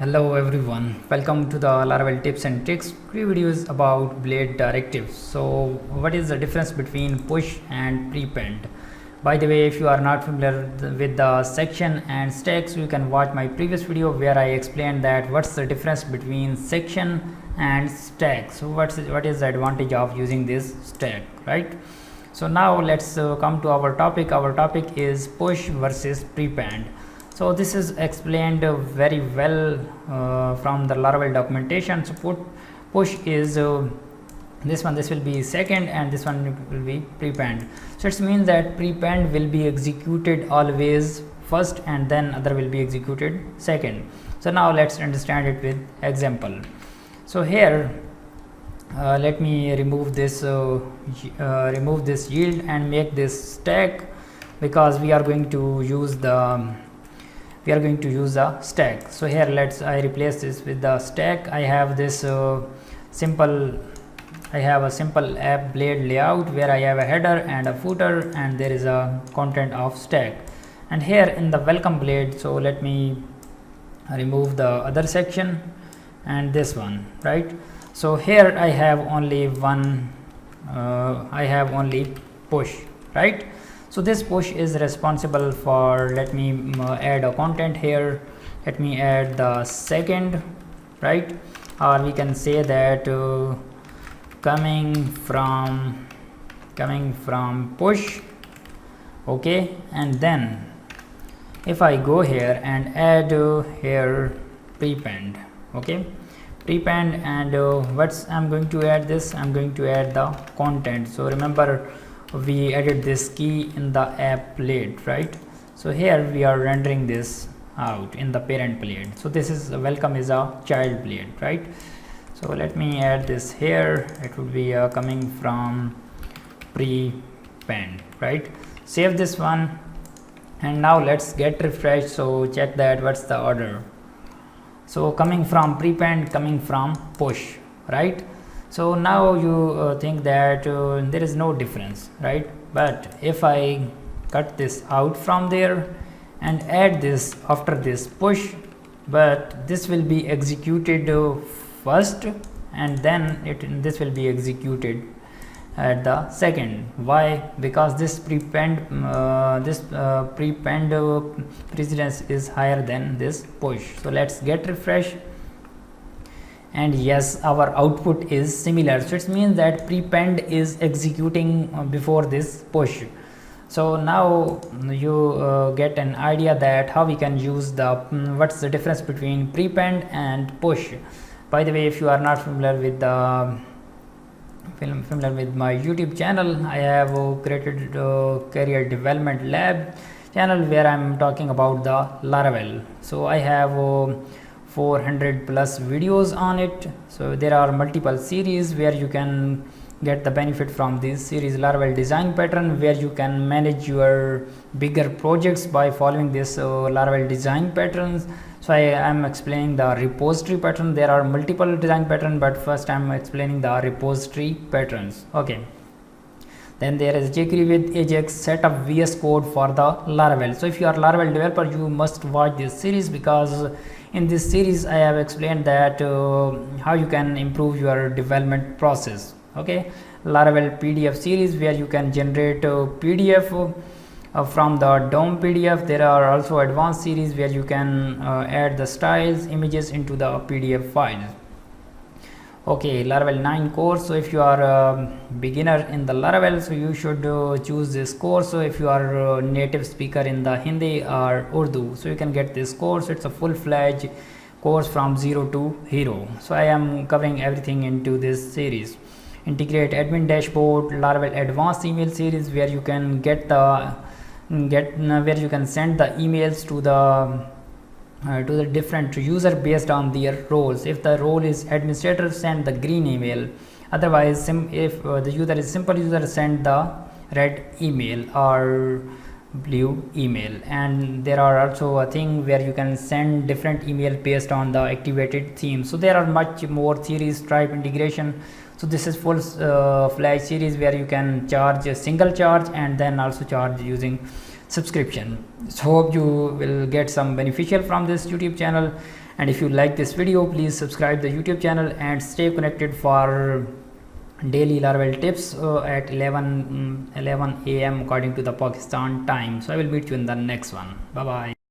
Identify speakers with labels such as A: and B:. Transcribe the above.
A: Hello everyone, welcome to the Laravel tips and tricks. Three videos about blade directives. So what is the difference between push and prepend? By the way, if you are not familiar with the section and stacks, you can watch my previous video where I explained that what's the difference between section and stack. So what is the advantage of using this stack, right? So now let's come to our topic. Our topic is push versus prepend. So this is explained very well from the Laravel documentation. So push is this will be second and this one will be prepend. So it means that prepend will be executed always first and then other will be executed second. So now let's understand it with example. So here let me remove this yield and make this stack, because we are going to use the stack. So here I replace this with the stack. I have this simple app blade layout where I have a header and a footer, and there is a content of stack. And here in the welcome blade, so let me remove the other section and this one, right? So here I have only push, right? So this push is responsible for, let me add a content here. Let me add the second, right? Or we can say that coming from push, okay. And then if I go here and add here prepend, okay, prepend, and I'm going to add this. I'm going to add the content. So remember, we added this key in the app blade, right? So here we are rendering this out in the parent blade. So this is welcome is a child blade, right? So let me add this here. It would be coming from prepend, right? Save this one, and now let's get refreshed. So check that what's the order. So coming from prepend, coming from push, right? So now you think that there is no difference, right? But if I cut this out from there and add this after this push, but this will be executed first and then this will be executed at the second. Why? Because this prepend precedence is higher than this push. So let's get refresh. And yes, our output is similar. So it means that prepend is executing before this push. So now you get an idea that how we can use the what's the difference between prepend and push. By the way, if you are not familiar with my YouTube channel, I have created career development lab channel where I'm talking about the Laravel. So I have 400 plus videos on it. So there are multiple series where you can get the benefit from this series. Laravel design pattern, where you can manage your bigger projects by following this Laravel design patterns. So I am explaining the repository pattern. There are multiple design patterns, but first I am explaining the repository patterns, okay. Then there is jQuery with Ajax setup VS Code for the Laravel. So if you are Laravel developer, you must watch this series, because in this series I have explained that how you can improve your development process, okay. Laravel PDF series, where you can generate PDF from the DOM PDF. There are also advanced series where you can add the styles, images into the PDF file. Okay, Laravel 9 course. So if you are a beginner in the Laravel, so you should choose this course. So if you are a native speaker in the Hindi or Urdu, so you can get this course. It's a full-fledged course from zero to hero. So I am covering everything into this series. Integrate admin dashboard, Laravel Advanced email series, where you can where you can send the emails to the different user based on their roles. If the role is administrator, send the green email. Otherwise, if the user is simple user, send the red email or blue email. And there are also a thing where you can send different email based on the activated theme. So there are much more series. Stripe integration. So this is full flash series where you can charge a single charge and then also charge using subscription. So hope you will get some beneficial from this YouTube channel, And if you like this video, please subscribe the YouTube channel and stay connected for daily Laravel tips at 11 a.m. according to the Pakistan time. So I will meet you in the next one. Bye bye.